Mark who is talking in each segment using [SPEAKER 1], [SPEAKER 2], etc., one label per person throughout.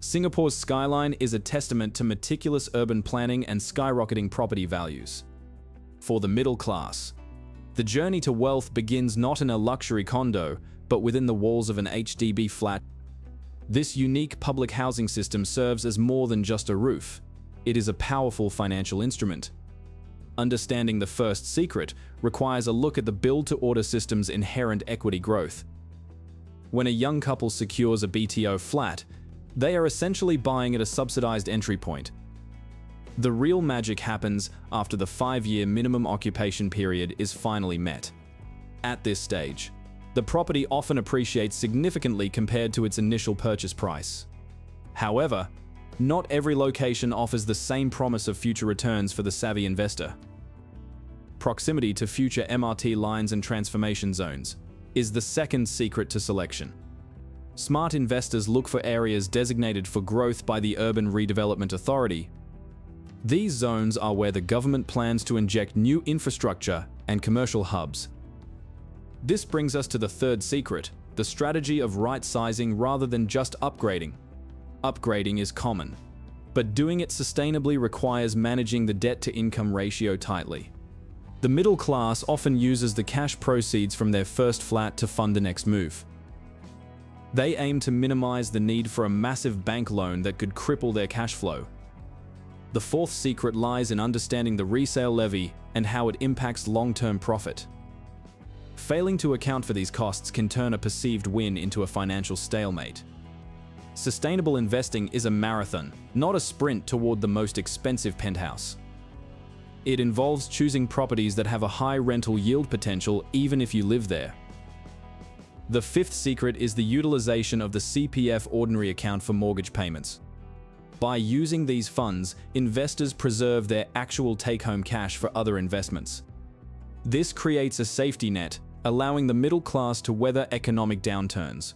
[SPEAKER 1] Singapore's skyline is a testament to meticulous urban planning and skyrocketing property values. For the middle class, the journey to wealth begins not in a luxury condo, but within the walls of an HDB flat. This unique public housing system serves as more than just a roof. It is a powerful financial instrument. Understanding the first secret requires a look at the build-to-order system's inherent equity growth. When a young couple secures a BTO flat, they are essentially buying at a subsidized entry point. The real magic happens after the 5-year minimum occupation period is finally met. At this stage, the property often appreciates significantly compared to its initial purchase price. However, not every location offers the same promise of future returns for the savvy investor. Proximity to future MRT lines and transformation zones is the second secret to selection. Smart investors look for areas designated for growth by the Urban Redevelopment Authority. These zones are where the government plans to inject new infrastructure and commercial hubs. This brings us to the third secret, the strategy of right-sizing rather than just upgrading. Upgrading is common, but doing it sustainably requires managing the debt-to-income ratio tightly. The middle class often uses the cash proceeds from their first flat to fund the next move. They aim to minimize the need for a massive bank loan that could cripple their cash flow. The fourth secret lies in understanding the resale levy and how it impacts long-term profit. Failing to account for these costs can turn a perceived win into a financial stalemate. Sustainable investing is a marathon, not a sprint toward the most expensive penthouse. It involves choosing properties that have a high rental yield potential even if you live there. The fifth secret is the utilization of the CPF ordinary account for mortgage payments. By using these funds, investors preserve their actual take-home cash for other investments. This creates a safety net, allowing the middle class to weather economic downturns.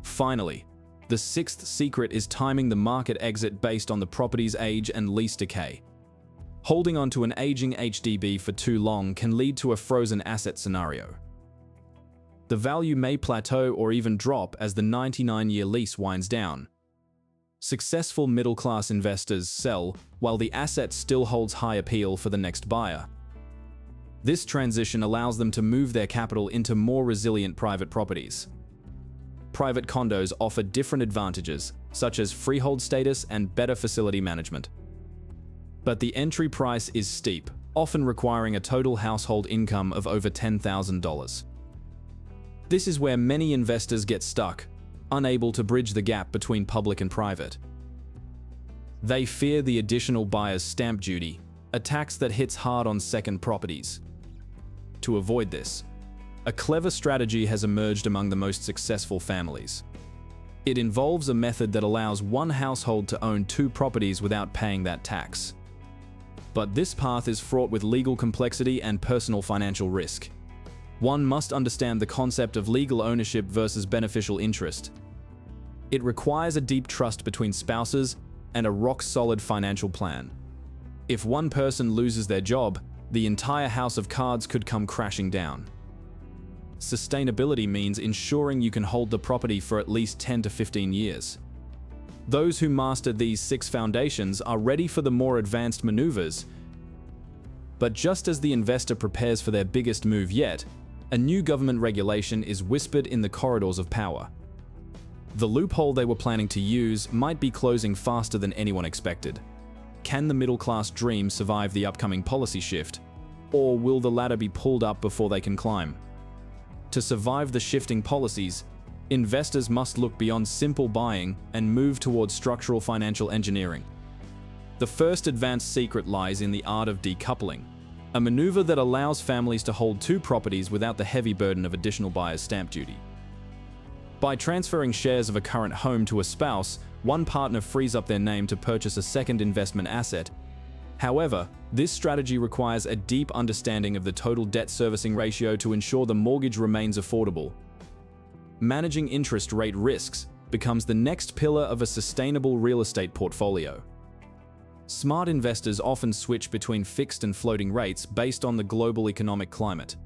[SPEAKER 1] Finally, the sixth secret is timing the market exit based on the property's age and lease decay. Holding onto an aging HDB for too long can lead to a frozen asset scenario. The value may plateau or even drop as the 99-year lease winds down. Successful middle-class investors sell while the asset still holds high appeal for the next buyer. This transition allows them to move their capital into more resilient private properties. Private condos offer different advantages, such as freehold status and better facility management. But the entry price is steep, often requiring a total household income of over $10,000. This is where many investors get stuck, unable to bridge the gap between public and private. They fear the additional buyer's stamp duty, a tax that hits hard on second properties. To avoid this, a clever strategy has emerged among the most successful families. It involves a method that allows one household to own 2 properties without paying that tax. But this path is fraught with legal complexity and personal financial risk. One must understand the concept of legal ownership versus beneficial interest. It requires a deep trust between spouses and a rock-solid financial plan. If one person loses their job, the entire house of cards could come crashing down. Sustainability means ensuring you can hold the property for at least 10 to 15 years. Those who master these 6 foundations are ready for the more advanced maneuvers. But just as the investor prepares for their biggest move yet, a new government regulation is whispered in the corridors of power. The loophole they were planning to use might be closing faster than anyone expected. Can the middle-class dream survive the upcoming policy shift, or will the ladder be pulled up before they can climb? To survive the shifting policies, investors must look beyond simple buying and move towards structural financial engineering. The first advanced secret lies in the art of decoupling, a maneuver that allows families to hold 2 properties without the heavy burden of additional buyer's stamp duty. By transferring shares of a current home to a spouse, one partner frees up their name to purchase a second investment asset. However, this strategy requires a deep understanding of the total debt servicing ratio to ensure the mortgage remains affordable. Managing interest rate risks becomes the next pillar of a sustainable real estate portfolio. Smart investors often switch between fixed and floating rates based on the global economic climate.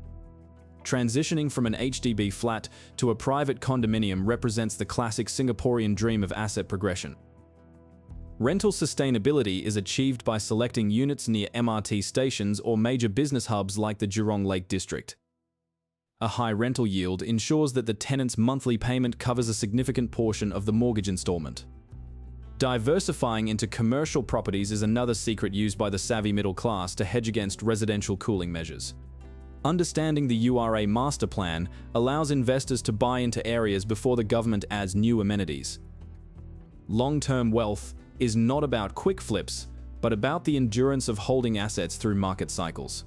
[SPEAKER 1] Transitioning from an HDB flat to a private condominium represents the classic Singaporean dream of asset progression. Rental sustainability is achieved by selecting units near MRT stations or major business hubs like the Jurong Lake District. A high rental yield ensures that the tenant's monthly payment covers a significant portion of the mortgage installment. Diversifying into commercial properties is another secret used by the savvy middle class to hedge against residential cooling measures. Understanding the URA master plan allows investors to buy into areas before the government adds new amenities. Long-term wealth is not about quick flips, but about the endurance of holding assets through market cycles.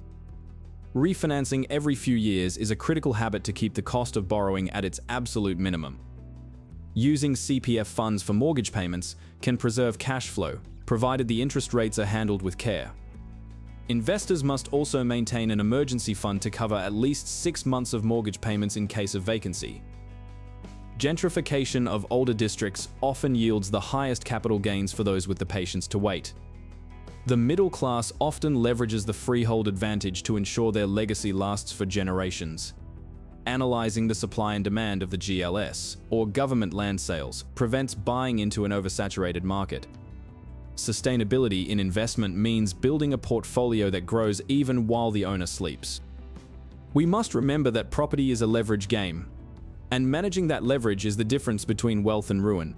[SPEAKER 1] Refinancing every few years is a critical habit to keep the cost of borrowing at its absolute minimum. Using CPF funds for mortgage payments can preserve cash flow, provided the interest rates are handled with care. Investors must also maintain an emergency fund to cover at least 6 months of mortgage payments in case of vacancy. Gentrification of older districts often yields the highest capital gains for those with the patience to wait. The middle class often leverages the freehold advantage to ensure their legacy lasts for generations. Analyzing the supply and demand of the GLS, or government land sales, prevents buying into an oversaturated market. Sustainability in investment means building a portfolio that grows even while the owner sleeps. We must remember that property is a leverage game, and managing that leverage is the difference between wealth and ruin.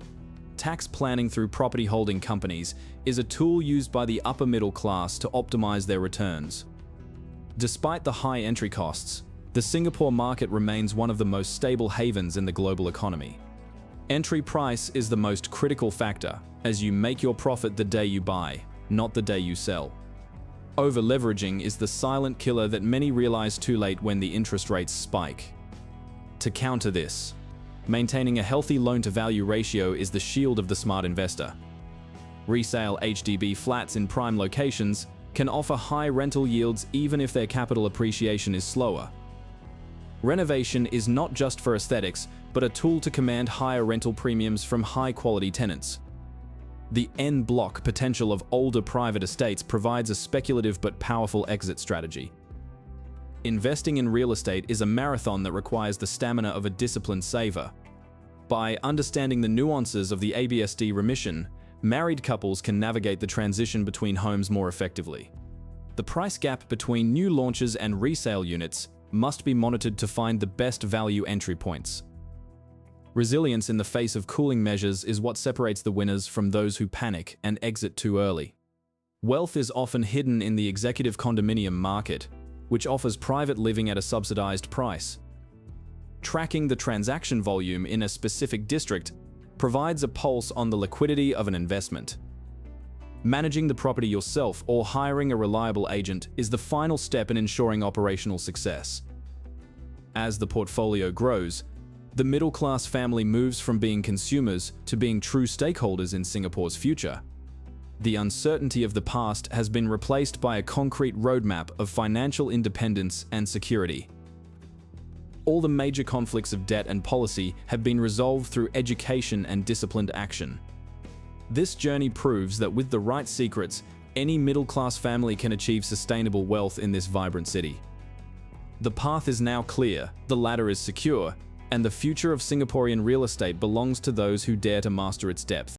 [SPEAKER 1] Tax planning through property holding companies is a tool used by the upper middle class to optimize their returns. Despite the high entry costs, the Singapore market remains one of the most stable havens in the global economy. Entry price is the most critical factor, as you make your profit the day you buy, not the day you sell. Over-leveraging is the silent killer that many realize too late when the interest rates spike. To counter this, maintaining a healthy loan-to-value ratio is the shield of the smart investor. Resale HDB flats in prime locations can offer high rental yields even if their capital appreciation is slower. Renovation is not just for aesthetics, but a tool to command higher rental premiums from high-quality tenants. The en bloc potential of older private estates provides a speculative but powerful exit strategy. Investing in real estate is a marathon that requires the stamina of a disciplined saver. By understanding the nuances of the ABSD remission, married couples can navigate the transition between homes more effectively. The price gap between new launches and resale units must be monitored to find the best value entry points. Resilience in the face of cooling measures is what separates the winners from those who panic and exit too early. Wealth is often hidden in the executive condominium market, which offers private living at a subsidized price. Tracking the transaction volume in a specific district provides a pulse on the liquidity of an investment. Managing the property yourself or hiring a reliable agent is the final step in ensuring operational success. As the portfolio grows, the middle-class family moves from being consumers to being true stakeholders in Singapore's future. The uncertainty of the past has been replaced by a concrete roadmap of financial independence and security. All the major conflicts of debt and policy have been resolved through education and disciplined action. This journey proves that with the right secrets, any middle-class family can achieve sustainable wealth in this vibrant city. The path is now clear, the ladder is secure, and the future of Singaporean real estate belongs to those who dare to master its depth.